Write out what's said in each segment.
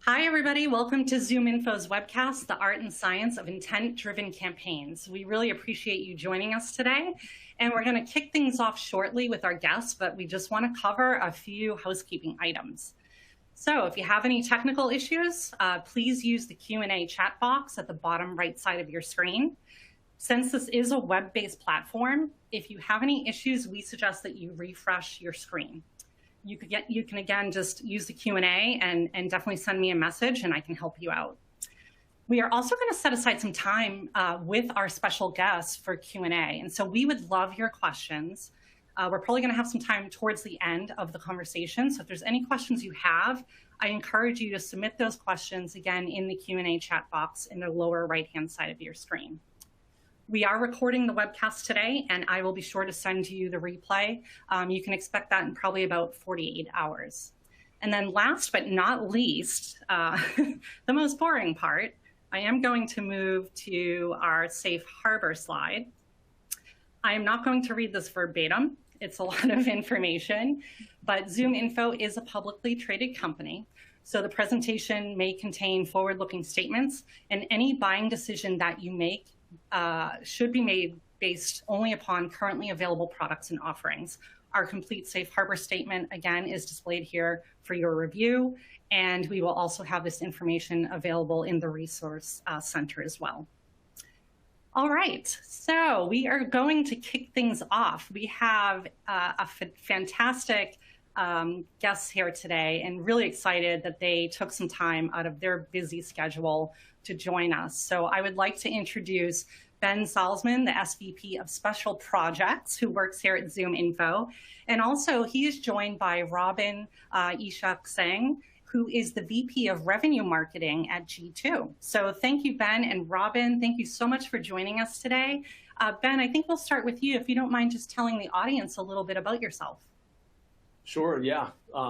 Hi, everybody. Welcome to ZoomInfo's webcast, The Art and Science of Intent-Driven Campaigns. We really appreciate you joining us today. And we're going to kick things off shortly with our guests, but we just want to cover a few housekeeping items. So if you have any technical issues, please use the Q&A chat box at the bottom right side of your screen. Since this is a web-based platform, if you have any issues, we suggest that you refresh your screen. You can again just use the Q&A and definitely send me a message and I can help you out. We are also going to set aside some time with our special guests for Q&A. And so we would love your questions. We're probably going to have some time towards the end of the conversation. So if there's any questions you have, I encourage you to submit those questions again in the Q&A chat box in the lower right-hand side of your screen. We are recording the webcast today, and I will be sure to send you the replay. You can expect that in probably about 48 hours. And then last but not least, the most boring part, I am going to move to our safe harbor slide. I am not going to read this verbatim. It's a lot of information, but ZoomInfo is a publicly traded company. So the presentation may contain forward-looking statements, and any buying decision that you make should be made based only upon currently available products and offerings. Our complete safe harbor statement, again, is displayed here for your review, and we will also have this information available in the resource center as well. All right, so we are going to kick things off. We have a fantastic guests here today and really excited that they took some time out of their busy schedule to join us. So I would like to introduce Ben Salzman, the SVP of Special Projects, who works here at ZoomInfo. And also he is joined by Robin Ishak Singh, who is the VP of Revenue Marketing at G2. So thank you, Ben and Robin. Thank you so much for joining us today. Ben, I think we'll start with you, if you don't mind just telling the audience a little bit about yourself. Sure, yeah.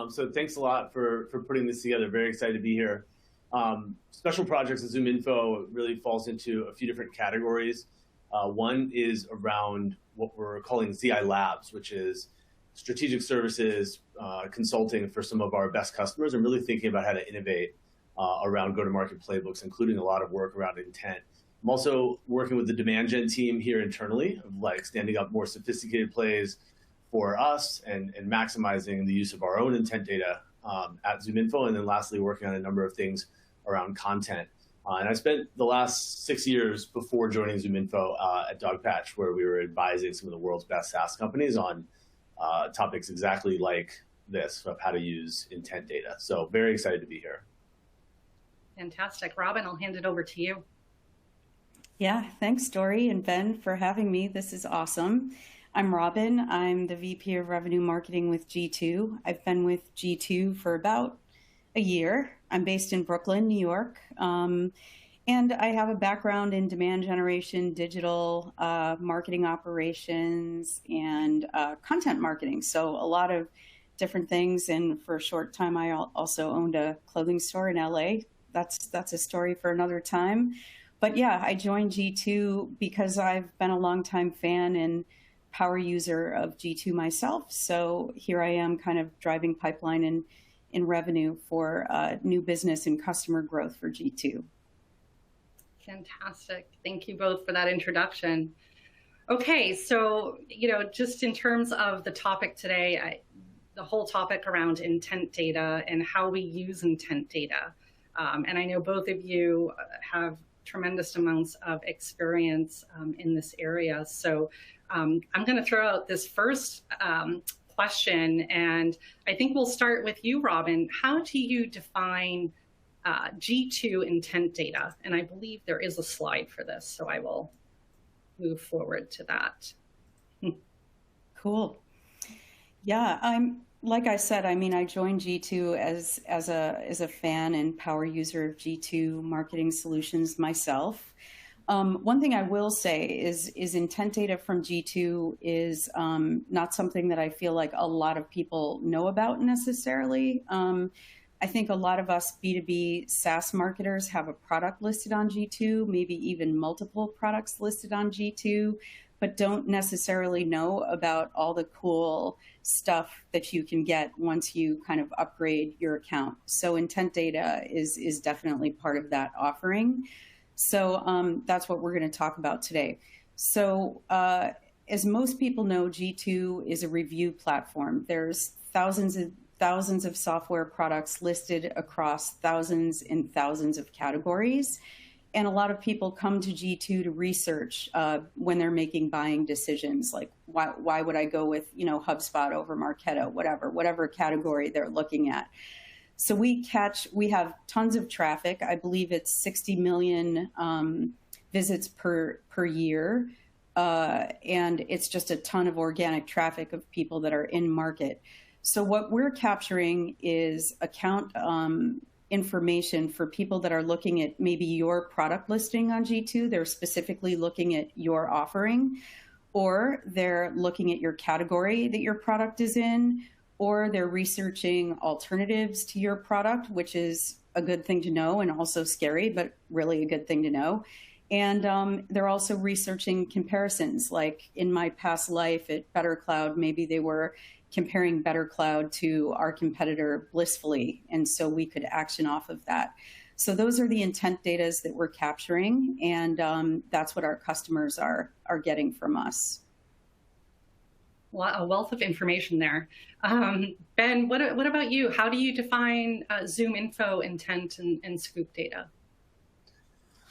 So thanks a lot for putting this together. Very excited to be here. Special projects at ZoomInfo really falls into a few different categories. One is around what we're calling ZI Labs, which is strategic services consulting for some of our best customers and really thinking about how to innovate around go-to-market playbooks, including a lot of work around intent. I'm also working with the demand gen team here internally, of like standing up more sophisticated plays for us and maximizing the use of our own intent data at ZoomInfo. And then lastly, working on a number of things around content. And I spent the last 6 years before joining ZoomInfo at Dogpatch, where we were advising some of the world's best SaaS companies on topics exactly like this, of how to use intent data. So very excited to be here. Fantastic. Robin, I'll hand it over to you. Yeah, thanks, Dory and Ben, for having me. This is awesome. I'm Robin. I'm the VP of Revenue Marketing with G2. I've been with G2 for about a year. I'm based in Brooklyn, New York. And I have a background in demand generation, digital marketing operations, and content marketing. So a lot of different things. And for a short time, I also owned a clothing store in LA. That's a story for another time. But yeah, I joined G2 because I've been a longtime fan and power user of G2 myself. So here I am kind of driving pipeline in revenue for new business and customer growth for G2. Fantastic. Thank you both for that introduction. Okay, so, just in terms of the topic today, the whole topic around intent data and how we use intent data. And I know both of you have tremendous amounts of experience in this area. So I'm going to throw out this first question, and I think we'll start with you, Robin. How do you define G2 intent data? And I believe there is a slide for this, so I will move forward to that. Cool. Yeah, like I said, I joined G2 as a fan and power user of G2 marketing solutions myself. One thing I will say is intent data from G2 is not something that I feel like a lot of people know about necessarily. I think a lot of us B2B SaaS marketers have a product listed on G2, maybe even multiple products listed on G2, but don't necessarily know about all the cool stuff that you can get once you kind of upgrade your account. So intent data is definitely part of that offering. So that's what we're going to talk about today. So as most people know, G2 is a review platform. There's thousands of software products listed across thousands and thousands of categories. And a lot of people come to G2 to research when they're making buying decisions, like why would I go with HubSpot over Marketo, whatever category they're looking at. So we have tons of traffic. I believe it's 60 million visits per year. And it's just a ton of organic traffic of people that are in market. So what we're capturing is account information for people that are looking at maybe your product listing on G2. They're specifically looking at your offering, or they're looking at your category that your product is in, or they're researching alternatives to your product, which is a good thing to know and also scary, but really a good thing to know. And they're also researching comparisons. Like in my past life at BetterCloud, maybe they were comparing BetterCloud to our competitor Blissfully, and so we could action off of that. So those are the intent data that we're capturing, and that's what our customers are getting from us. Well, a wealth of information there. Ben, what about you? How do you define ZoomInfo intent and scoop data?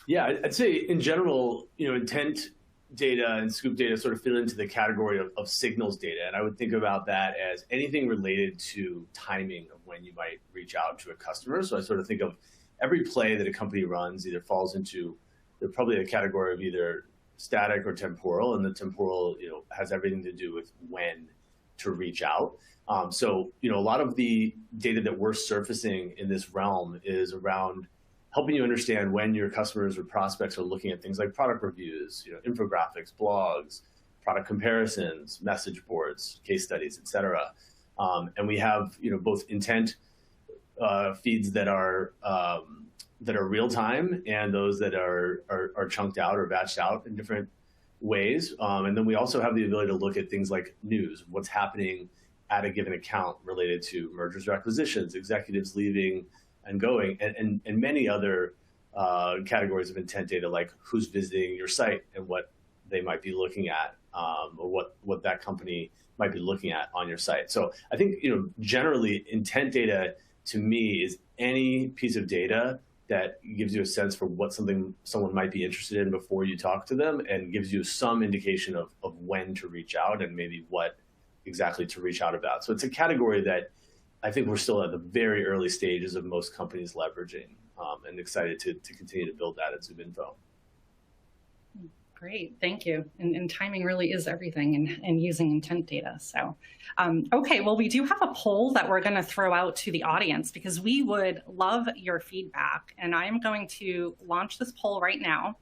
Yeah, I'd say in general, intent data and scoop data sort of fit into the category of signals data. And I would think about that as anything related to timing of when you might reach out to a customer. So I sort of think of every play that a company runs either falls into probably a category of either static or temporal, and the temporal, has everything to do with when to reach out. So, a lot of the data that we're surfacing in this realm is around helping you understand when your customers or prospects are looking at things like product reviews, infographics, blogs, product comparisons, message boards, case studies, et cetera. And we have, both intent feeds that are real time and those that are chunked out or batched out in different ways. And then we also have the ability to look at things like news, what's happening at a given account related to mergers or acquisitions, executives leaving and going, and many other categories of intent data, like who's visiting your site and what they might be looking at, or what that company might be looking at on your site. So I think, generally intent data to me is any piece of data that gives you a sense for what someone might be interested in before you talk to them, and gives you some indication of when to reach out and maybe what exactly to reach out about. So it's a category that I think we're still at the very early stages of most companies leveraging, and excited to continue to build that at ZoomInfo. Great, thank you. And timing really is everything in using intent data. So, okay, well, we do have a poll that we're going to throw out to the audience because we would love your feedback. And I'm going to launch this poll right now.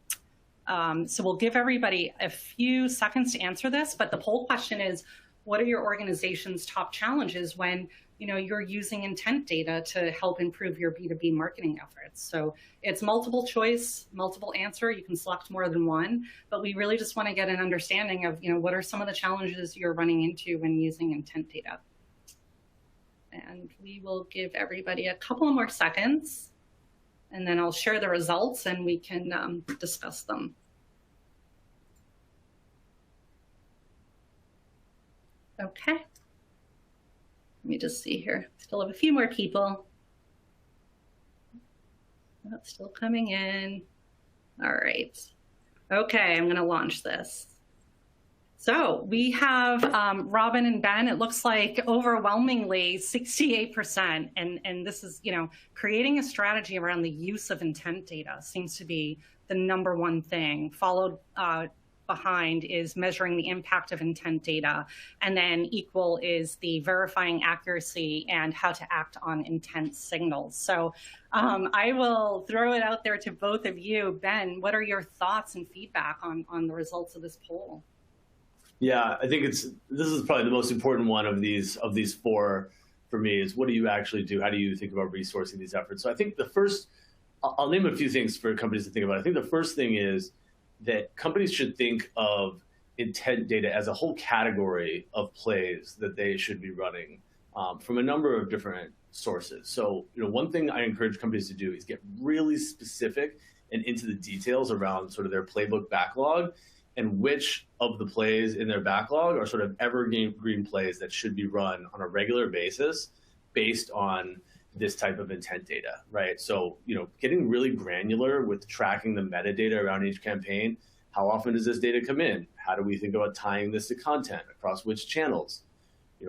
So we'll give everybody a few seconds to answer this. But the poll question is, what are your organization's top challenges when you're using intent data to help improve your B2B marketing efforts? So it's multiple choice, multiple answer. You can select more than one, but we really just want to get an understanding of, what are some of the challenges you're running into when using intent data. And we will give everybody a couple more seconds, and then I'll share the results and we can discuss them. Okay. Let me just see here. Still have a few more people. That's still coming in. All right. Okay, I'm going to launch this. So we have Robin and Ben. It looks like overwhelmingly 68%. And this is, creating a strategy around the use of intent data seems to be the #1 thing, followed behind is measuring the impact of intent data, and then equal is the verifying accuracy and how to act on intent signals. So I will throw it out there to both of you. Ben, what are your thoughts and feedback on the results of this poll? Yeah, I think this is probably the most important one of these four for me, is what do you actually do? How do you think about resourcing these efforts? So I think I'll name a few things for companies to think about. I think the first thing is that companies should think of intent data as a whole category of plays that they should be running from a number of different sources. So, one thing I encourage companies to do is get really specific and into the details around sort of their playbook backlog and which of the plays in their backlog are sort of evergreen plays that should be run on a regular basis based on this type of intent data, right? So, getting really granular with tracking the metadata around each campaign. How often does this data come in? How do we think about tying this to content across which channels?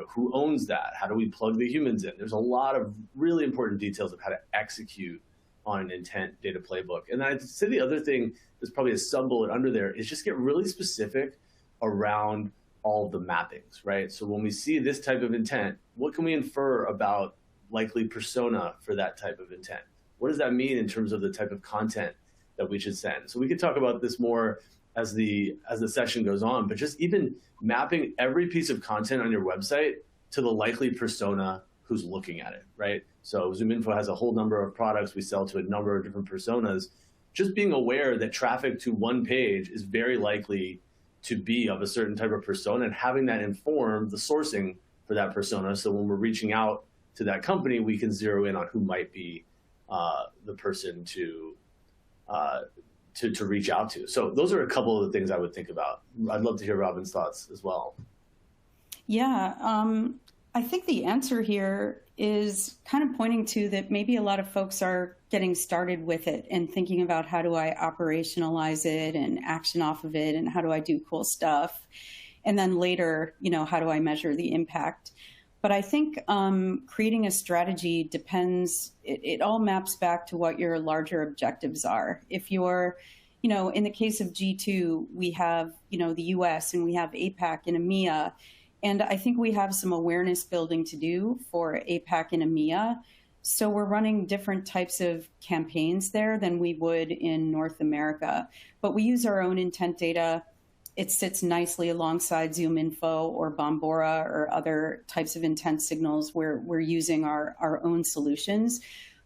Who owns that? How do we plug the humans in? There's a lot of really important details of how to execute on an intent data playbook. And I'd say the other thing, there's probably a sub-bullet under there, is just get really specific around all the mappings, right? So when we see this type of intent, what can we infer about likely persona for that type of intent? What does that mean in terms of the type of content that we should send? So we could talk about this more as the session goes on, but just even mapping every piece of content on your website to the likely persona who's looking at it, right? So ZoomInfo has a whole number of products. We sell to a number of different personas. Just being aware that traffic to one page is very likely to be of a certain type of persona, and having that inform the sourcing for that persona. So when we're reaching out to that company, we can zero in on who might be the person to reach out to. So those are a couple of the things I would think about. I'd love to hear Robin's thoughts as well. Yeah, I think the answer here is kind of pointing to that maybe a lot of folks are getting started with it and thinking about how do I operationalize it and action off of it and how do I do cool stuff. And then later, how do I measure the impact? But I think creating a strategy depends, it all maps back to what your larger objectives are. If you're, in the case of G2, we have, the US and we have APAC and EMEA. And I think we have some awareness building to do for APAC and EMEA. So we're running different types of campaigns there than we would in North America. But we use our own intent data. It sits nicely alongside ZoomInfo or Bombora or other types of intent signals where we're using our own solutions.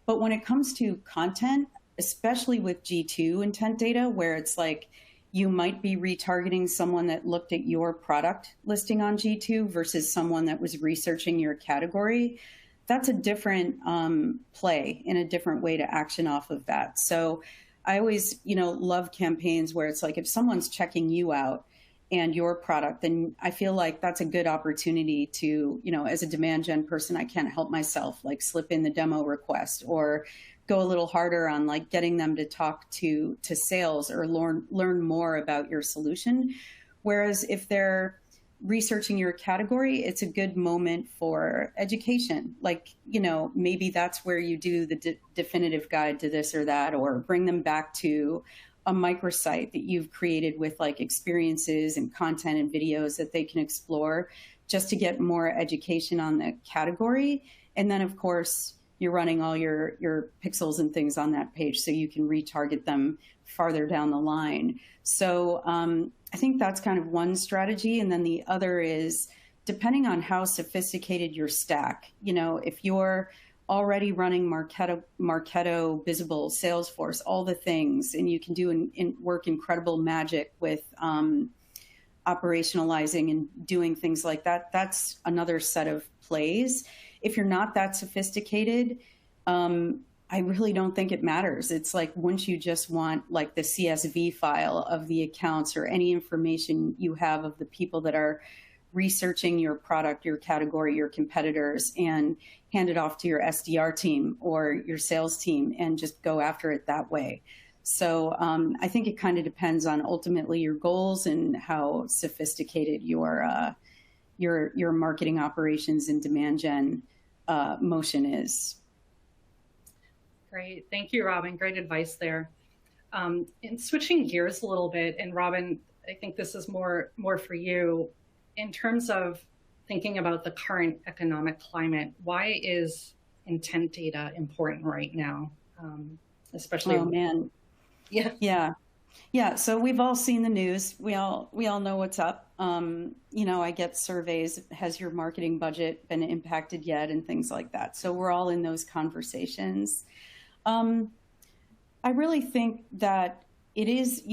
But when it comes to content, especially with G2 intent data, where it's like you might be retargeting someone that looked at your product listing on G2 versus someone that was researching your category, that's a different play and a different way to action off of that. So I always, love campaigns where it's like if someone's checking you out and your product, then I feel like that's a good opportunity to, as a demand gen person, I can't help myself, like slip in the demo request or go a little harder on like getting them to talk to sales or learn more about your solution. Whereas if they're researching your category, it's a good moment for education. Like, maybe that's where you do the definitive guide to this or that, or bring them back to a microsite that you've created with like experiences and content and videos that they can explore just to get more education on the category. And then of course, you're running all your pixels and things on that page so you can retarget them farther down the line. So I think that's kind of one strategy. And then the other is depending on how sophisticated your stack, if you're already running Marketo, Visible, Salesforce, all the things, and you can do work incredible magic with operationalizing and doing things like that, that's another set of plays. If you're not that sophisticated, I really don't think it matters. It's like once you just want like the CSV file of the accounts or any information you have of the people that are researching your product, your category, your competitors, and hand it off to your SDR team or your sales team and just go after it that way. So I think it kind of depends on ultimately your goals and how sophisticated your marketing operations and demand gen motion is. Great. Thank you, Robin. Great advice there. And switching gears a little bit, and Robin, I think this is more for you. In terms of thinking about the current economic climate, why is intent data important right now? Especially. Oh, man. Yeah. So we've all seen the news. We all know what's up. I get surveys. Has your marketing budget been impacted yet? And things like that. So we're all in those conversations. I really think that it is,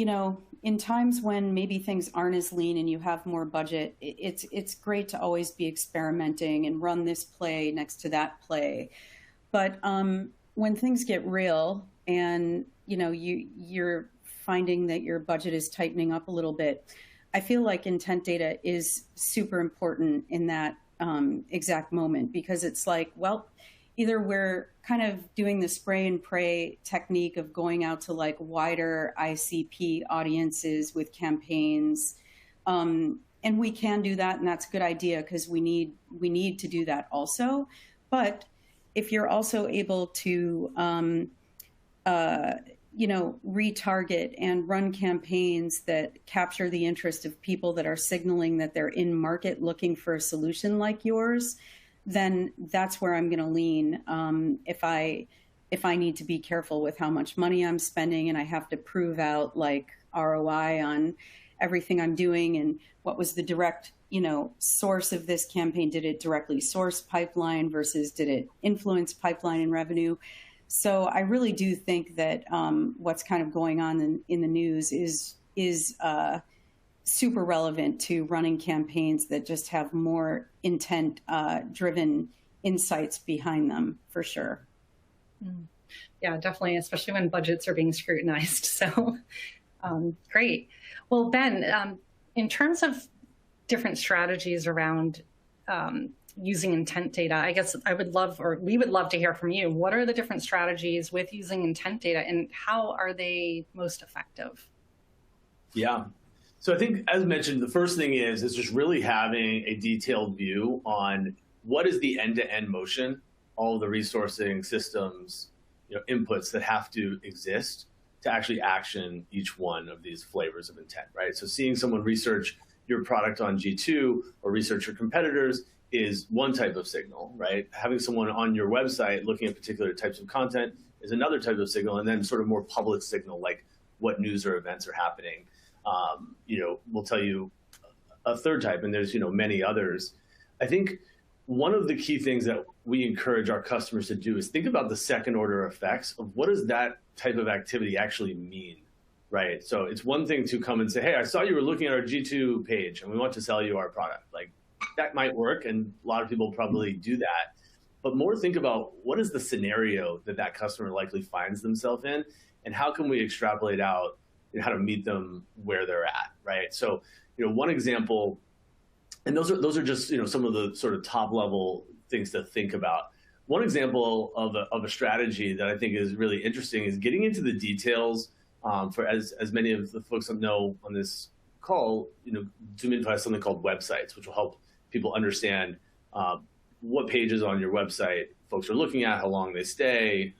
in times when maybe things aren't as lean and you have more budget, it's great to always be experimenting and run this play next to that play. But when things get real and you're finding that your budget is tightening up a little bit, I feel like intent data is super important in that exact moment, because it's like, well, either we're kind of doing the spray and pray technique of going out to like wider ICP audiences with campaigns. And we can do that, and that's a good idea because we need to do that also. But if you're also able to retarget and run campaigns that capture the interest of people that are signaling that they're in market looking for a solution like yours, then that's where I'm going to lean. If I need to be careful with how much money I'm spending and I have to prove out like ROI on everything I'm doing and what was the direct, source of this campaign. Did it directly source pipeline versus did it influence pipeline and revenue? So I really do think that what's kind of going on in the news is super relevant to running campaigns that just have more intent driven insights behind them, for sure. Yeah, definitely, especially when budgets are being scrutinized. So great. Well, Ben, in terms of different strategies around using intent data, I guess we would love to hear from you. What are the different strategies with using intent data and how are they most effective? Yeah. So I think, as mentioned, the first thing is just really having a detailed view on what is the end-to-end motion, all of the resourcing systems, inputs that have to exist to actually action each one of these flavors of intent, right? So seeing someone research your product on G2 or research your competitors is one type of signal, right? Having someone on your website looking at particular types of content is another type of signal, and then sort of more public signal, like what news or events are happening. We'll tell you a third type, and there's, many others. I think one of the key things that we encourage our customers to do is think about the second order effects of what does that type of activity actually mean, right? So it's one thing to come and say, hey, I saw you were looking at our G2 page and we want to sell you our product. Like, that might work, and a lot of people probably do that. But more think about what is the scenario that customer likely finds themselves in, and how can we extrapolate out how to meet them where they're at, right? So, one example, and those are just some of the sort of top level things to think about. One example of a strategy that I think is really interesting is getting into the details. For as many of the folks that know on this call, ZoomInfo has something called websites, which will help people understand what pages on your website folks are looking at, how long they stay,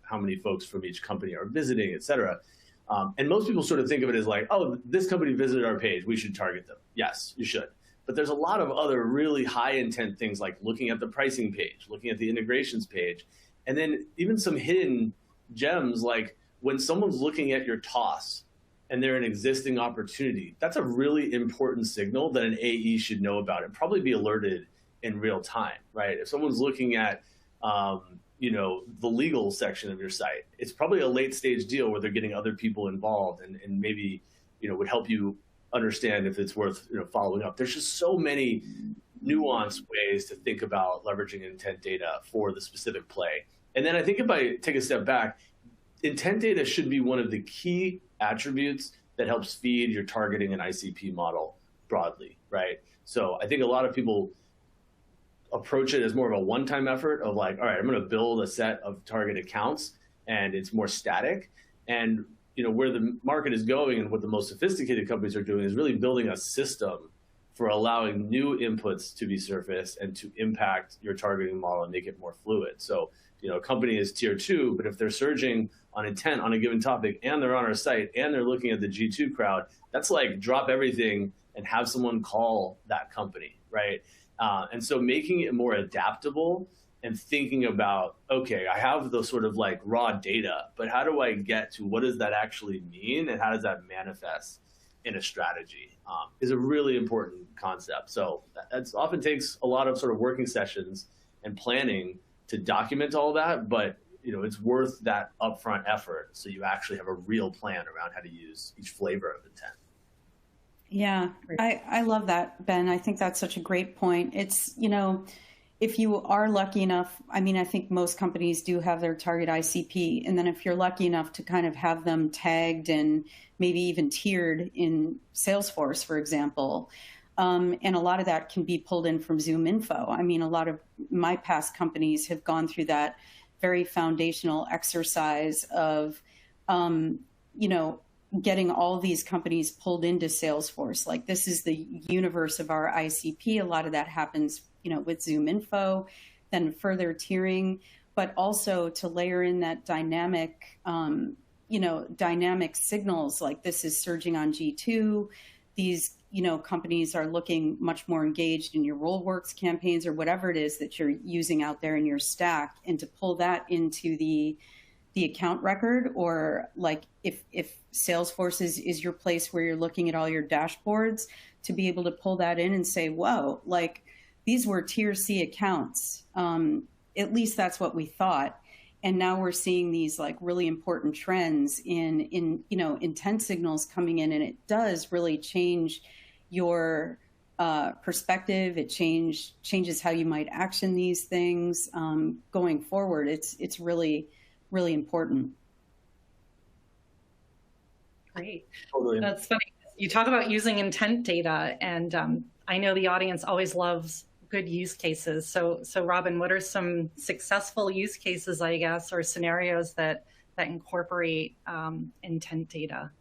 how many folks from each company are visiting, et cetera. And most people sort of think of it as like, oh, this company visited our page, we should target them. Yes, you should. But there's a lot of other really high intent things like looking at the pricing page, looking at the integrations page, and then even some hidden gems like when someone's looking at your toss and they're an existing opportunity, that's a really important signal that an AE should know about and probably be alerted in real time, right? If someone's looking at the legal section of your site, it's probably a late stage deal where they're getting other people involved and maybe, would help you understand if it's worth, following up. There's just so many nuanced ways to think about leveraging intent data for the specific play. And then I think if I take a step back, intent data should be one of the key attributes that helps feed your targeting and ICP model broadly, right? So I think a lot of people approach it as more of a one-time effort of like, all right, I'm going to build a set of target accounts, and it's more static. And where the market is going and what the most sophisticated companies are doing is really building a system for allowing new inputs to be surfaced and to impact your targeting model and make it more fluid. So, a company is tier 2, but if they're surging on intent on a given topic and they're on our site and they're looking at the G2 crowd, that's like drop everything and have someone call that company, right? And so making it more adaptable and thinking about, okay, I have the sort of like raw data, but how do I get to what does that actually mean and how does that manifest in a strategy is a really important concept. So that often takes a lot of sort of working sessions and planning to document all that, but it's worth that upfront effort. So you actually have a real plan around how to use each flavor of intent. Yeah, I love that, Ben. I think that's such a great point. It's, if you are lucky enough, I mean, I think most companies do have their target ICP. And then if you're lucky enough to kind of have them tagged and maybe even tiered in Salesforce, for example, and a lot of that can be pulled in from ZoomInfo. I mean, a lot of my past companies have gone through that very foundational exercise of, getting all these companies pulled into Salesforce. Like, this is the universe of our ICP. A lot of that happens, with ZoomInfo, then further tiering, but also to layer in that dynamic, dynamic signals, like this is surging on G2. These, companies are looking much more engaged in your RollWorks campaigns or whatever it is that you're using out there in your stack, and to pull that into the account record, or like if Salesforce is your place where you're looking at all your dashboards, to be able to pull that in and say, whoa, like these were tier C accounts. At least that's what we thought. And now we're seeing these like really important trends in intent signals coming in, and it does really change your perspective. It changes how you might action these things going forward. It's really important. Great. Totally. That's funny. You talk about using intent data, and I know the audience always loves good use cases. So Robin, what are some successful use cases, I guess, or scenarios that incorporate intent data?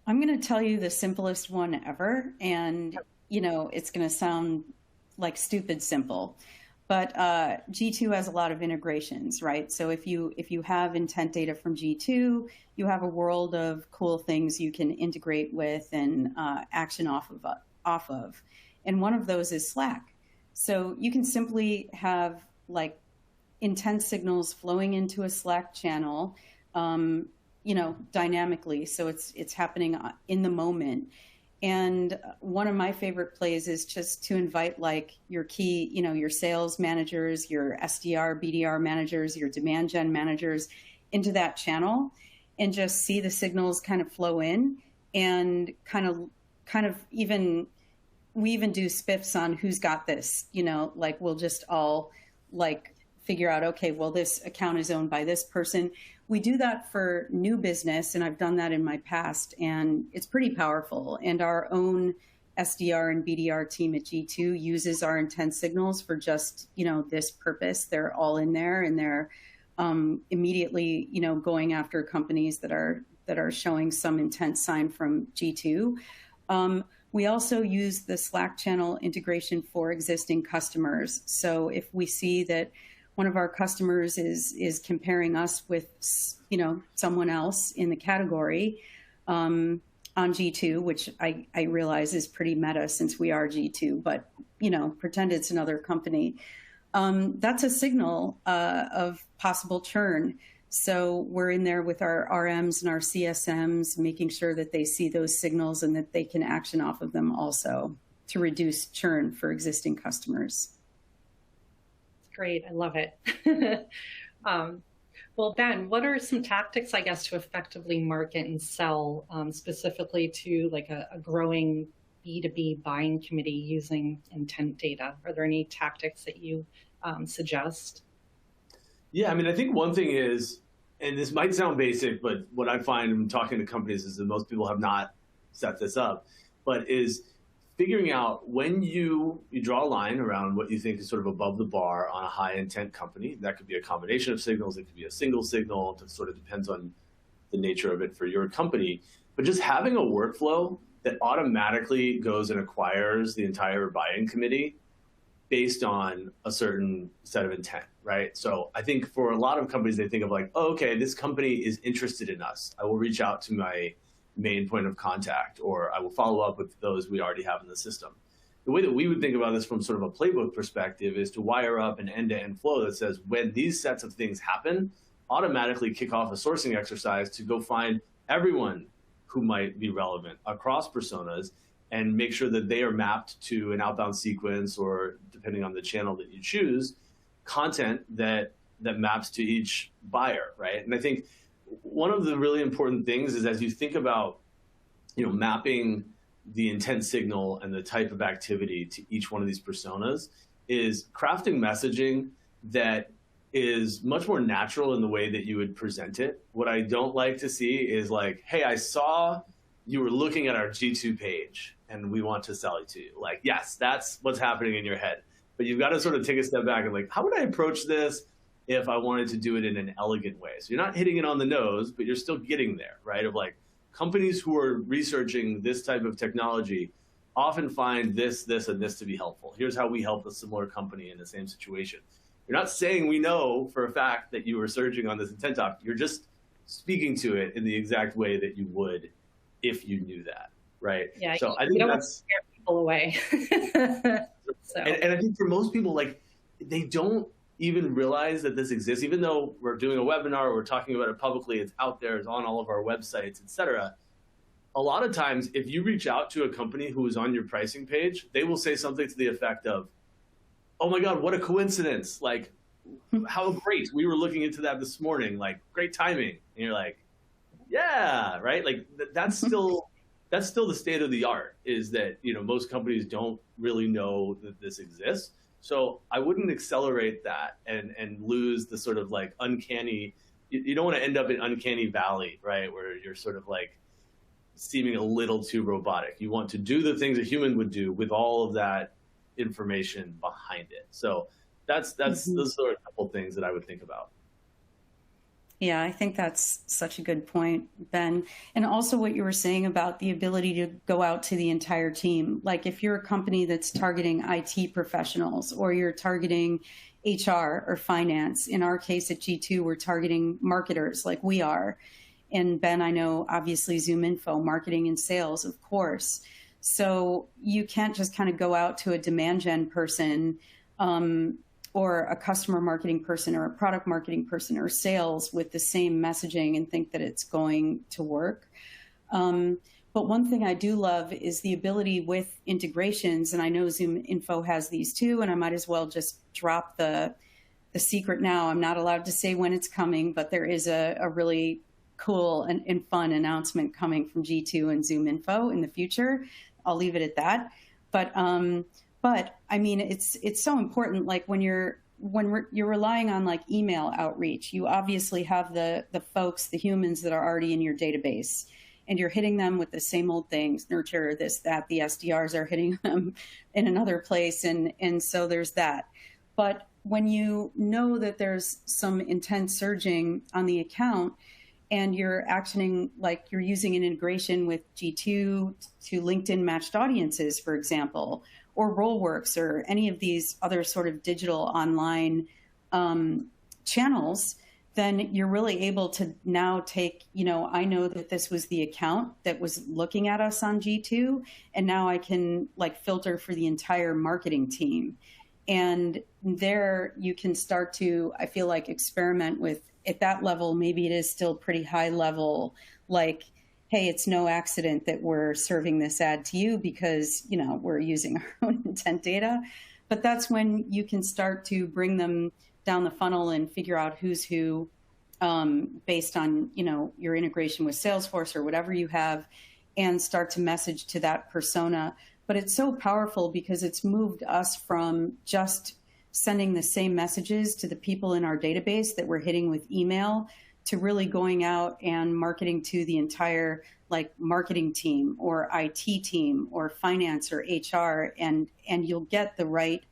I'm going to tell you the simplest one ever, and it's going to sound like stupid simple. But G2 has a lot of integrations, right? So if you have intent data from G2, you have a world of cool things you can integrate with and action off of. And one of those is Slack. So you can simply have like intent signals flowing into a Slack channel, dynamically. So it's happening in the moment. And one of my favorite plays is just to invite like your key, your sales managers, your SDR, BDR managers, your demand gen managers into that channel, and just see the signals kind of flow in, and kind of even, we even do spiffs on who's got this, like we'll just all like figure out, okay, well, this account is owned by this person. We do that for new business, and I've done that in my past, and it's pretty powerful. And our own SDR and BDR team at G2 uses our intent signals for just, this purpose. They're all in there, and they're immediately, going after companies that are showing some intent sign from G2. We also use the Slack channel integration for existing customers. So if we see that one of our customers is comparing us with, someone else in the category on G2, which I realize is pretty meta since we are G2, but, pretend it's another company. That's a signal of possible churn. So we're in there with our RMs and our CSMs, making sure that they see those signals and that they can action off of them also to reduce churn for existing customers. Great. I love it. Well, Ben, what are some tactics, I guess, to effectively market and sell specifically to like a growing B2B buying committee using intent data? Are there any tactics that you suggest? Yeah, I mean, I think one thing is, and this might sound basic, but what I find when talking to companies is that most people have not set this up, but is figuring out when you draw a line around what you think is sort of above the bar on a high intent company. That could be a combination of signals. It could be a single signal. It sort of depends on the nature of it for your company. But just having a workflow that automatically goes and acquires the entire buying committee based on a certain set of intent, right? So I think for a lot of companies, they think of like, oh, okay, this company is interested in us. I will reach out to my main point of contact, or I will follow up with those we already have in the system. The way that we would think about this from sort of a playbook perspective is to wire up an end-to-end flow that says when these sets of things happen, automatically kick off a sourcing exercise to go find everyone who might be relevant across personas and make sure that they are mapped to an outbound sequence, or depending on the channel that you choose, content that that maps to each buyer, right? And I think one of the really important things is as you think about, mapping the intent signal and the type of activity to each one of these personas, is crafting messaging that is much more natural in the way that you would present it. What I don't like to see is like, hey, I saw you were looking at our G2 page and we want to sell it to you. Like, yes, that's what's happening in your head. But you've got to sort of take a step back and like, how would I approach this if I wanted to do it in an elegant way? So you're not hitting it on the nose, but you're still getting there, right? Of like, companies who are researching this type of technology often find this, and this to be helpful. Here's how we help a similar company in the same situation. You're not saying we know for a fact that you were searching on this intent topic. You're just speaking to it in the exact way that you would if you knew that, right? Yeah, so I you think don't want to that's scare people away. So. And I think for most people, like, they don't even realize that this exists, even though we're doing a webinar or we're talking about it publicly, it's out there, it's on all of our websites, et cetera. A lot of times, if you reach out to a company who is on your pricing page, they will say something to the effect of, oh my God, what a coincidence. Like, how great. We were looking into that this morning. Like, great timing. And you're like, yeah, right? Like, that's still the state of the art, is that, most companies don't really know that this exists. So I wouldn't accelerate that and lose the sort of like uncanny, you don't want to end up in uncanny valley, right? Where you're sort of like seeming a little too robotic. You want to do the things a human would do with all of that information behind it. So those are a couple things that I would think about. Yeah, I think that's such a good point, Ben. And also what you were saying about the ability to go out to the entire team. Like if you're a company that's targeting IT professionals or you're targeting HR or finance, in our case at G2, we're targeting marketers like we are. And Ben, I know obviously ZoomInfo, marketing and sales, of course. So you can't just kind of go out to a demand gen person or a customer marketing person or a product marketing person or sales with the same messaging and think that it's going to work. But one thing I do love is the ability with integrations, and I know ZoomInfo has these too, and I might as well just drop the secret now. I'm not allowed to say when it's coming, but there is a really cool and fun announcement coming from G2 and ZoomInfo in the future. I'll leave it at that. But I mean, it's so important. Like when you're relying on like email outreach, you obviously have the folks, the humans that are already in your database, and you're hitting them with the same old things, nurture, this, that. The SDRs are hitting them in another place, and so there's that. But when you know that there's some intent surging on the account, and you're actioning, like you're using an integration with G2 to LinkedIn matched audiences, for example, or Rollworks or any of these other sort of digital online channels, then you're really able to now take, I know that this was the account that was looking at us on G2, and now I can like filter for the entire marketing team. And there you can start to, I feel like, experiment with, at that level, maybe it is still pretty high level, like, hey, it's no accident that we're serving this ad to you because, we're using our own intent data. But that's when you can start to bring them down the funnel and figure out who's who based on, your integration with Salesforce or whatever you have, and start to message to that persona. But it's so powerful because it's moved us from just sending the same messages to the people in our database that we're hitting with email to really going out and marketing to the entire like marketing team or IT team or finance or HR, and you'll get the right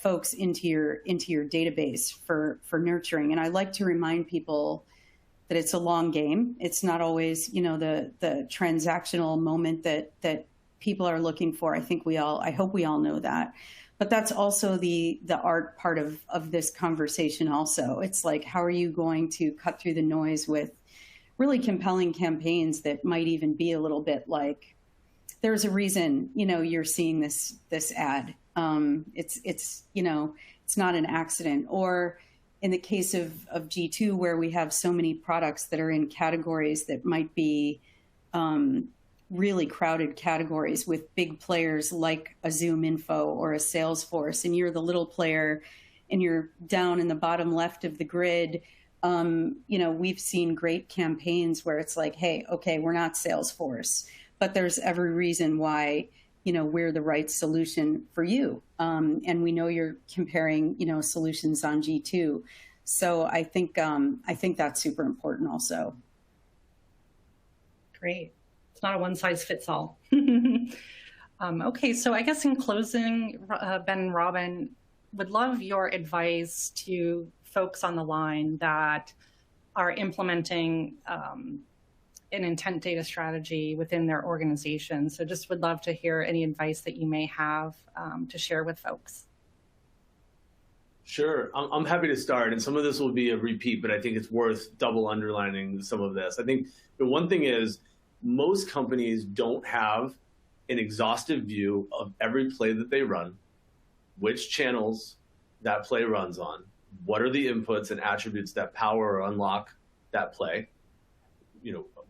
folks into your database for nurturing. And I like to remind people that it's a long game. It's not always, the transactional moment that people are looking for. I hope we all know that. But that's also the art part of this conversation also. It's like, how are you going to cut through the noise with really compelling campaigns that might even be a little bit like, there's a reason, you're seeing this ad. It's not an accident. Or in the case of G2, where we have so many products that are in categories that might be really crowded categories with big players like a ZoomInfo or a Salesforce, and you're the little player and you're down in the bottom left of the grid, we've seen great campaigns where it's like, hey, okay, we're not Salesforce, but there's every reason why, we're the right solution for you. And we know you're comparing, solutions on G2. So I think that's super important also. Great. It's not a one size fits all. Okay, so I guess in closing, Ben and Robin, would love your advice to folks on the line that are implementing an intent data strategy within their organization. So just would love to hear any advice that you may have to share with folks. Sure, I'm happy to start, and some of this will be a repeat, but I think it's worth double underlining some of this. I think the one thing is most companies don't have an exhaustive view of every play that they run, which channels that play runs on, what are the inputs and attributes that power or unlock that play,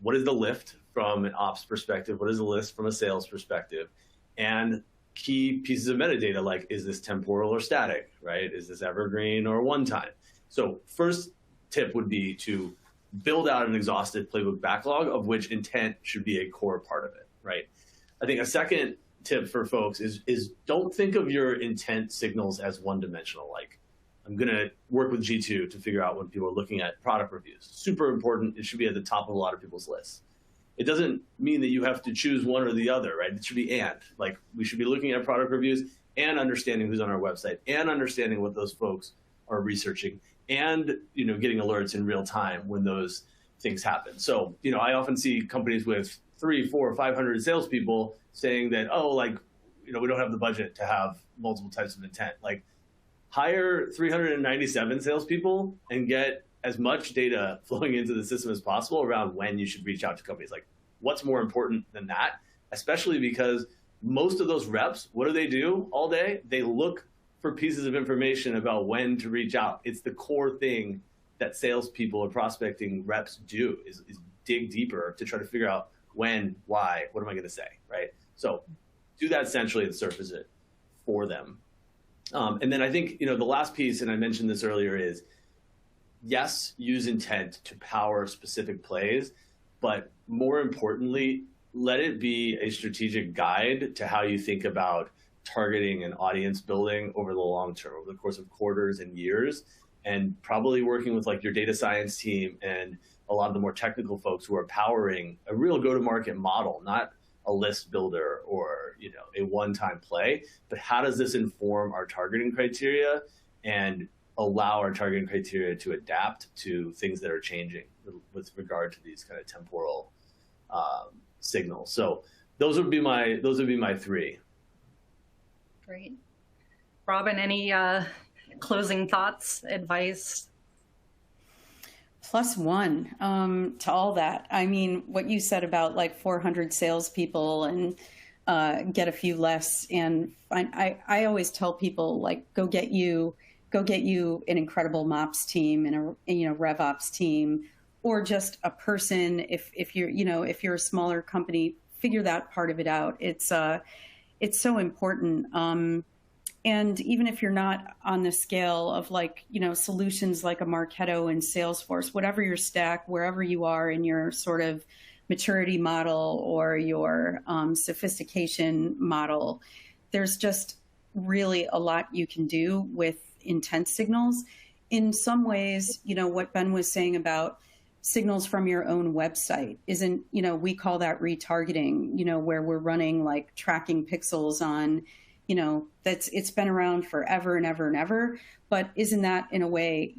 what is the lift from an ops perspective, what is the lift from a sales perspective, and key pieces of metadata like, is this temporal or static, right? Is this evergreen or one time? So first tip would be to build out an exhaustive playbook backlog of which intent should be a core part of it, right? I think a second tip for folks is don't think of your intent signals as one-dimensional. Like, I'm going to work with G2 to figure out when people are looking at product reviews. Super important. It should be at the top of a lot of people's lists. It doesn't mean that you have to choose one or the other, right? It should be and. Like, we should be looking at product reviews and understanding who's on our website and understanding what those folks are researching and, getting alerts in real time when those things happen. So, I often see companies with 300, 400, 500 salespeople saying that, we don't have the budget to have multiple types of intent. Like, hire 397 salespeople and get as much data flowing into the system as possible around when you should reach out to companies. Like, what's more important than that? Especially because most of those reps, what do they do all day? They look for pieces of information about when to reach out. It's the core thing that salespeople or prospecting reps do is dig deeper to try to figure out when, why, what am I going to say, right? So do that centrally and surface it for them. And then I think, the last piece, and I mentioned this earlier, is yes, use intent to power specific plays, but more importantly, let it be a strategic guide to how you think about targeting and audience building over the long term, over the course of quarters and years, and probably working with like your data science team and a lot of the more technical folks who are powering a real go-to-market model, not a list builder or a one-time play, but how does this inform our targeting criteria and allow our targeting criteria to adapt to things that are changing with regard to these kind of temporal signals. So those would be my three. Great. Robin, any closing thoughts, advice? +1 to all that. I mean, what you said about like 400 salespeople and get a few less. And I always tell people, like, go get you an incredible MOPS team and a RevOps team, or just a person. If you're a smaller company, figure that part of it out. It's so important. And even if you're not on the scale of solutions like a Marketo and Salesforce, whatever your stack, wherever you are in your sort of maturity model or your sophistication model, there's just really a lot you can do with intent signals. In some ways, what Ben was saying about signals from your own website isn't, we call that retargeting, where we're running like tracking pixels on, it's been around forever and ever and ever, but isn't that in a way,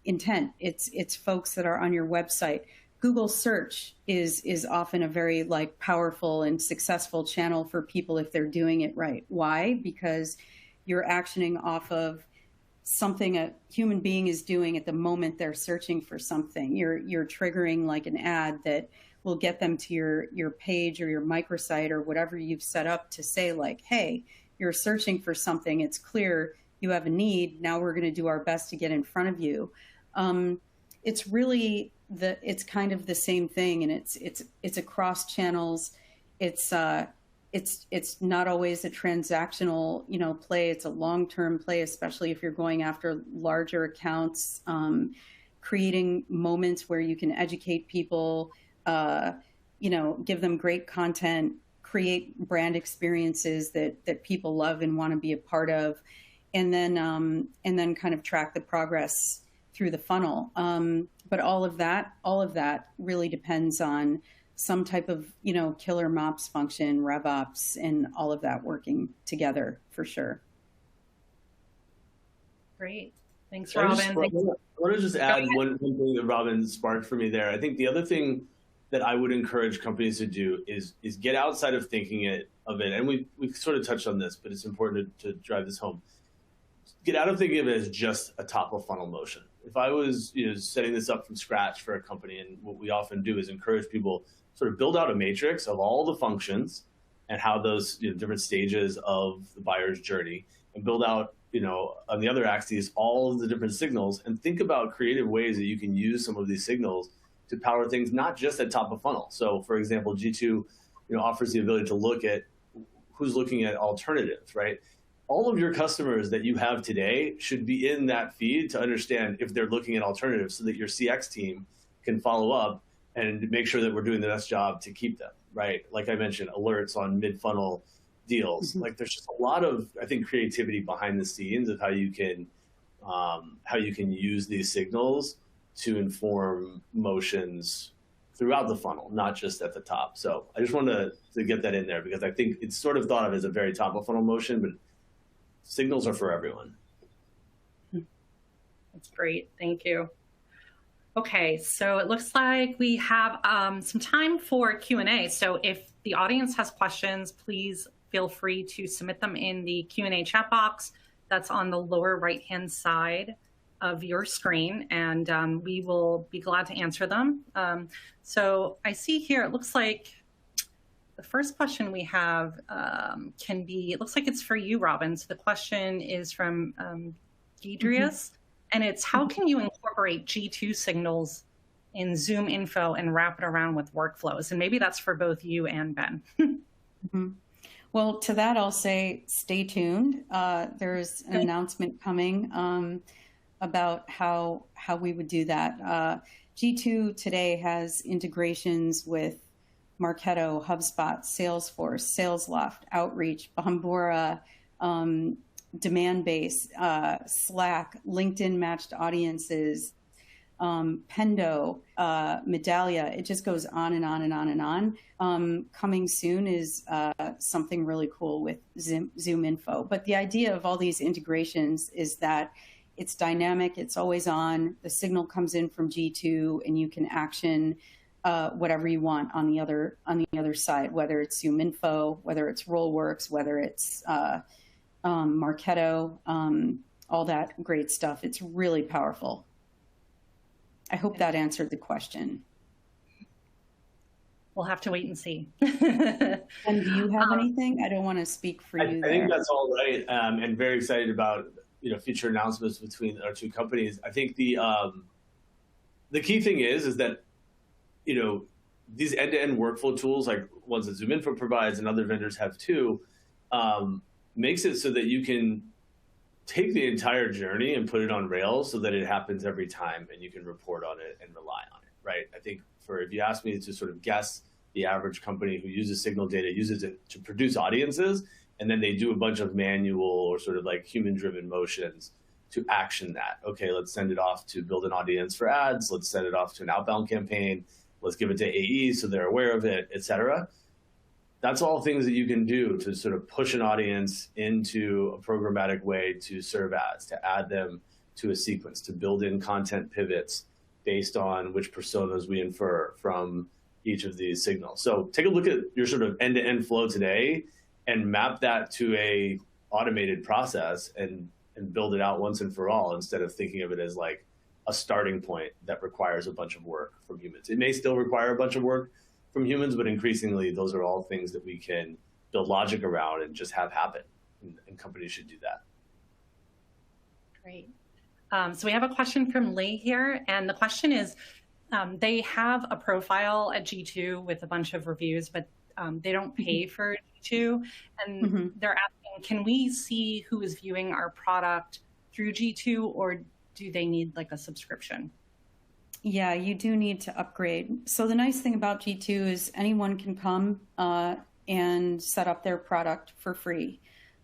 intent? It's folks that are on your website. Google search is often a very powerful and successful channel for people if they're doing it right. Why? Because you're actioning off of something a human being is doing at the moment they're searching for something. You're triggering like an ad that will get them to your page or your microsite or whatever you've set up to say like, hey, you're searching for something. It's clear you have a need. Now we're going to do our best to get in front of you. It's really it's kind of the same thing, and it's across channels. It's it's not always a transactional, play. It's a long-term play, especially if you're going after larger accounts, creating moments where you can educate people, give them great content, create brand experiences that people love and want to be a part of, and then kind of track the progress through the funnel. But all of that really depends on some type of, killer MOPS function, RevOps, and all of that working together for sure. Great. Thanks, Robin. I want to just add one thing that Robin sparked for me there. I think the other thing that I would encourage companies to do is get outside of thinking of it. And we sort of touched on this, but it's important to drive this home. Get out of thinking of it as just a top of funnel motion. If I was setting this up from scratch for a company, and what we often do is encourage people sort of build out a matrix of all the functions and how those different stages of the buyer's journey, and build out on the other axis all of the different signals, and think about creative ways that you can use some of these signals to power things not just at top of funnel. So for example, G2 offers the ability to look at who's looking at alternatives, right? All of your customers that you have today should be in that feed to understand if they're looking at alternatives, so that your CX team can follow up and make sure that we're doing the best job to keep them, right? Like I mentioned, alerts on mid-funnel deals. Mm-hmm. Like there's just a lot of, I think, creativity behind the scenes of how you can use these signals to inform motions throughout the funnel, not just at the top. So I just wanted to get that in there, because I think it's sort of thought of as a very top of funnel motion, but signals are for everyone. That's great. Thank you. Okay, so it looks like we have some time for Q&A. So if the audience has questions, please feel free to submit them in the Q&A chat box that's on the lower right-hand side of your screen, and we will be glad to answer them. So I see here, it looks like the first question we have it looks like it's for you, Robin. So the question is from Deidreus, and it's, how can you incorporate G2 signals in ZoomInfo and wrap it around with workflows? And maybe that's for both you and Ben. Well, to that, I'll say stay tuned. There's an announcement coming about how we would do that. G2 today has integrations with Marketo, HubSpot, Salesforce, SalesLoft, Outreach, Bombora, Demandbase, Slack, LinkedIn matched audiences, Pendo, Medallia. It just goes on and on and on and on. Coming soon is something really cool with ZoomInfo. But the idea of all these integrations is that it's dynamic, it's always on. The signal comes in from G2, and you can action whatever you want on the other side, whether it's ZoomInfo, whether it's Rollworks, whether it's Marketo, all that great stuff. It's really powerful. I hope that answered the question. We'll have to wait and see. And do you have anything? I don't want to speak for you. I think that's all right, and very excited about future announcements between our two companies. I think the key thing is that these end-to-end workflow tools, like ones that ZoomInfo provides and other vendors have too, makes it so that you can take the entire journey and put it on rails so that it happens every time, and you can report on it and rely on it, right? I think if you ask me to sort of guess the average company who uses signal data, uses it to produce audiences, and then they do a bunch of manual or sort of like human-driven motions to action that. Okay, let's send it off to build an audience for ads. Let's send it off to an outbound campaign. Let's give it to AE so they're aware of it, et cetera. That's all things that you can do to sort of push an audience into a programmatic way to serve ads, to add them to a sequence, to build in content pivots based on which personas we infer from each of these signals. So take a look at your sort of end-to-end flow today and map that to a automated process and build it out once and for all, instead of thinking of it as like a starting point that requires a bunch of work from humans. It may still require a bunch of work from humans, but increasingly those are all things that we can build logic around and just have happen, and companies should do that. Great. So we have a question from Lee here, and the question is, they have a profile at G2 with a bunch of reviews, but they don't pay for G2, and they're asking, can we see who is viewing our product through G2, or do they need like a subscription? Yeah, you do need to upgrade. So the nice thing about G2 is anyone can come and set up their product for free.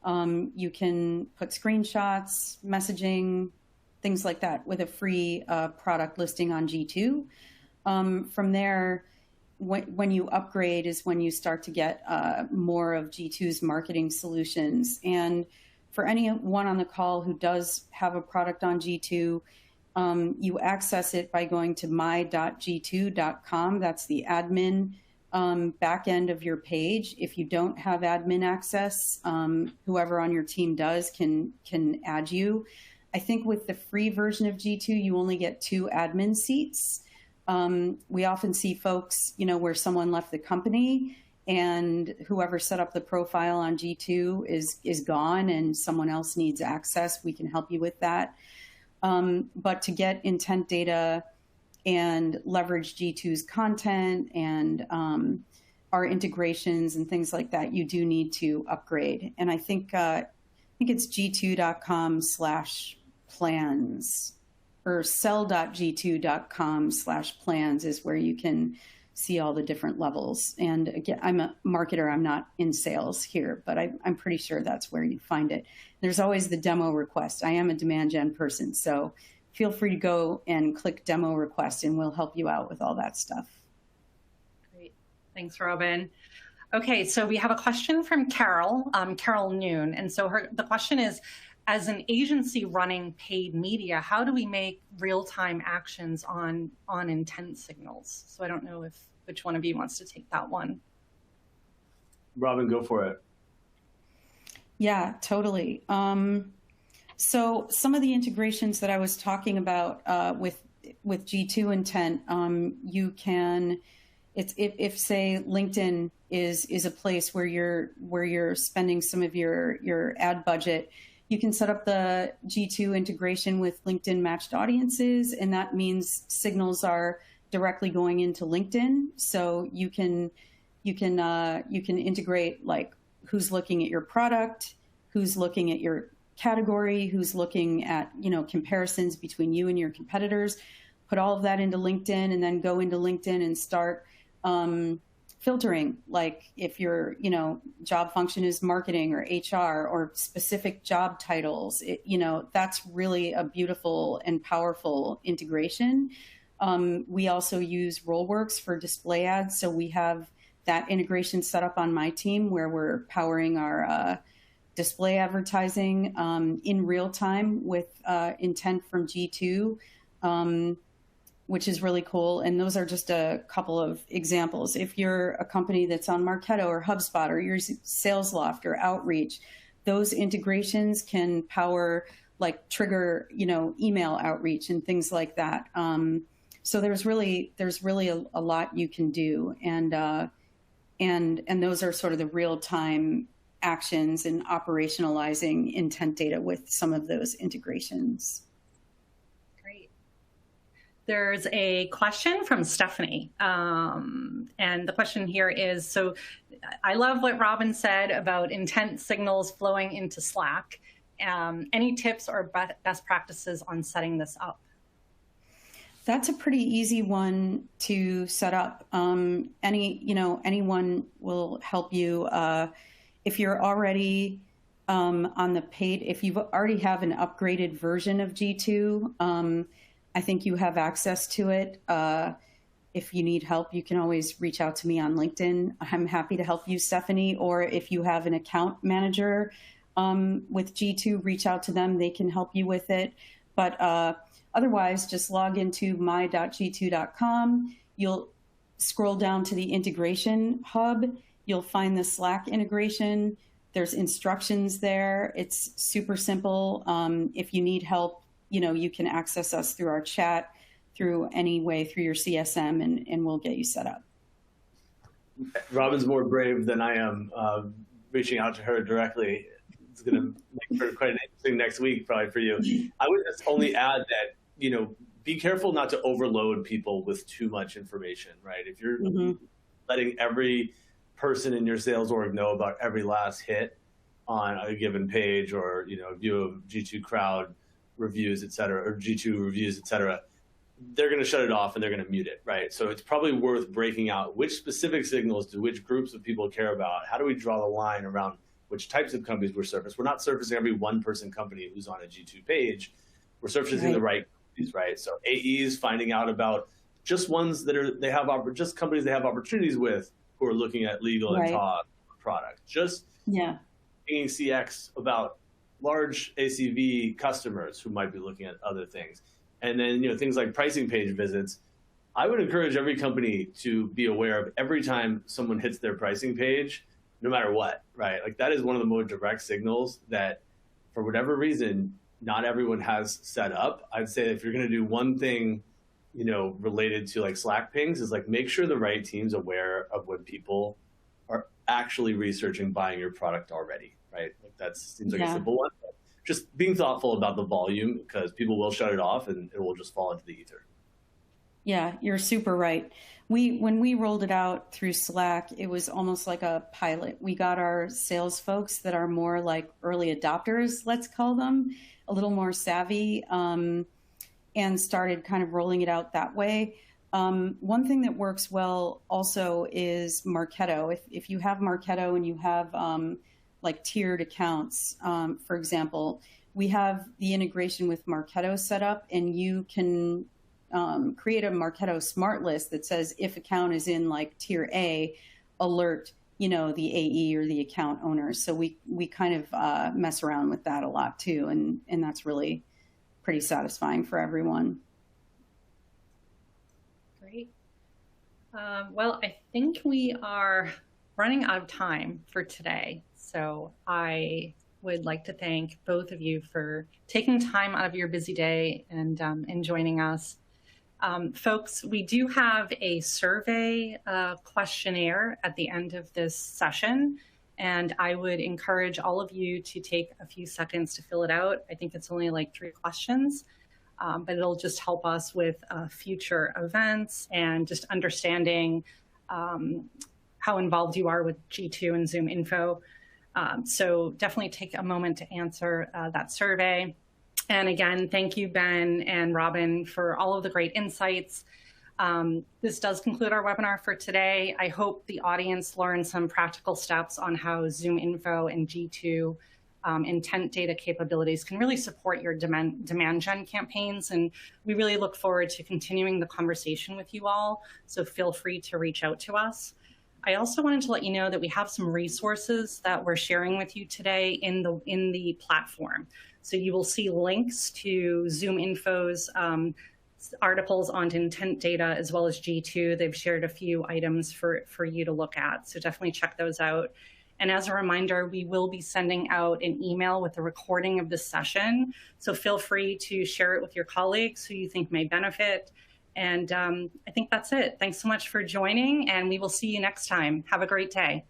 You can put screenshots, messaging, things like that with a free product listing on G2. From there, when you upgrade is when you start to get more of G2's marketing solutions. And for anyone on the call who does have a product on G2, you access it by going to my.g2.com. That's the admin back end of your page. If you don't have admin access, whoever on your team does can add you. I think with the free version of G2, you only get 2 admin seats. We often see folks, where someone left the company and whoever set up the profile on G2 is gone and someone else needs access. We can help you with that. But to get intent data and leverage G2's content and our integrations and things like that, you do need to upgrade. And I think it's g2.com/plans or sell.g2.com/plans is where you can see all the different levels. And again, I'm a marketer. I'm not in sales here, but I'm pretty sure that's where you find it. There's always the demo request. I am a demand gen person, so feel free to go and click demo request and we'll help you out with all that stuff. Great. Thanks, Robin. Okay, so we have a question from Carol, Carol Noon. And so the question is, as an agency running paid media, how do we make real-time actions on intent signals? So I don't know which one of you wants to take that one. Robin, go for it. Yeah, totally. So some of the integrations that I was talking about with G2 intent, you can, if say LinkedIn is a place where you're spending some of your ad budget, you can set up the G2 integration with LinkedIn matched audiences, and that means signals are directly going into LinkedIn. So you can integrate like who's looking at your product, who's looking at your category, who's looking at comparisons between you and your competitors. Put all of that into LinkedIn, and then go into LinkedIn and start filtering, like if your job function is marketing or HR or specific job titles, that's really a beautiful and powerful integration. We also use Rollworks for display ads, so we have that integration set up on my team where we're powering our display advertising in real time with intent from G2. Which is really cool. And those are just a couple of examples. If you're a company that's on Marketo or HubSpot or you're SalesLoft or Outreach, those integrations can power, like trigger, email outreach and things like that. So there's really a lot you can do. And those are sort of the real-time actions and operationalizing intent data with some of those integrations. There's a question from Stephanie. And the question here is, so I love what Robin said about intent signals flowing into Slack. Any tips or best practices on setting this up? That's a pretty easy one to set up. Anyone will help you. If you're already on the paid, if you already have an upgraded version of G2, I think you have access to it. If you need help, you can always reach out to me on LinkedIn. I'm happy to help you, Stephanie. Or if you have an account manager with G2, reach out to them. They can help you with it. But otherwise, just log into my.g2.com. You'll scroll down to the integration hub. You'll find the Slack integration. There's instructions there. It's super simple. If you need help, you can access us through our chat, through your CSM, and we'll get you set up. Robin's more brave than I am, reaching out to her directly. It's going to make for quite an interesting next week, probably for you. I would just only add that, be careful not to overload people with too much information, right? If you're letting every person in your sales org know about every last hit on a given page, or view of G2 crowd reviews, et cetera, or G2 reviews, et cetera, they're going to shut it off and they're going to mute it, right? So it's probably worth breaking out which specific signals do which groups of people care about. How do we draw the line around which types of companies we're surfacing? We're not surfacing every one-person company who's on a G2 page. We're surfacing the right companies, right? So AEs finding out about just ones that just companies they have opportunities with who are looking at legal and TOG product. Just thinking CX about large ACV customers who might be looking at other things. And then, things like pricing page visits. I would encourage every company to be aware of every time someone hits their pricing page, no matter what, right? Like that is one of the more direct signals that for whatever reason, not everyone has set up. I'd say if you're going to do one thing, related to like Slack pings, is like make sure the right team's aware of when people are actually researching buying your product already, right? Like that seems like a simple one. But just being thoughtful about the volume, because people will shut it off and it will just fall into the ether. Yeah, you're super right. When we rolled it out through Slack, it was almost like a pilot. We got our sales folks that are more like early adopters, let's call them, a little more savvy, and started kind of rolling it out that way. One thing that works well also is Marketo. If you have Marketo and you have like tiered accounts, for example, we have the integration with Marketo set up, and you can create a Marketo smart list that says if account is in like tier A, alert the AE or the account owner. So we kind of mess around with that a lot too, and that's really pretty satisfying for everyone. Great. Well, I think we are running out of time for today. So I would like to thank both of you for taking time out of your busy day and joining us. Folks, we do have a survey questionnaire at the end of this session, and I would encourage all of you to take a few seconds to fill it out. I think it's only like 3 questions, but it'll just help us with future events and just understanding how involved you are with G2 and ZoomInfo. So definitely take a moment to answer that survey. And again, thank you, Ben and Robin, for all of the great insights. This does conclude our webinar for today. I hope the audience learned some practical steps on how ZoomInfo and G2 intent data capabilities can really support your demand gen campaigns. And we really look forward to continuing the conversation with you all. So feel free to reach out to us. I also wanted to let you know that we have some resources that we're sharing with you today in the platform. So you will see links to ZoomInfo's articles on intent data as well as G2. They've shared a few items for you to look at. So definitely check those out. And as a reminder, we will be sending out an email with a recording of this session. So feel free to share it with your colleagues who you think may benefit. And I think that's it. Thanks so much for joining, and we will see you next time. Have a great day.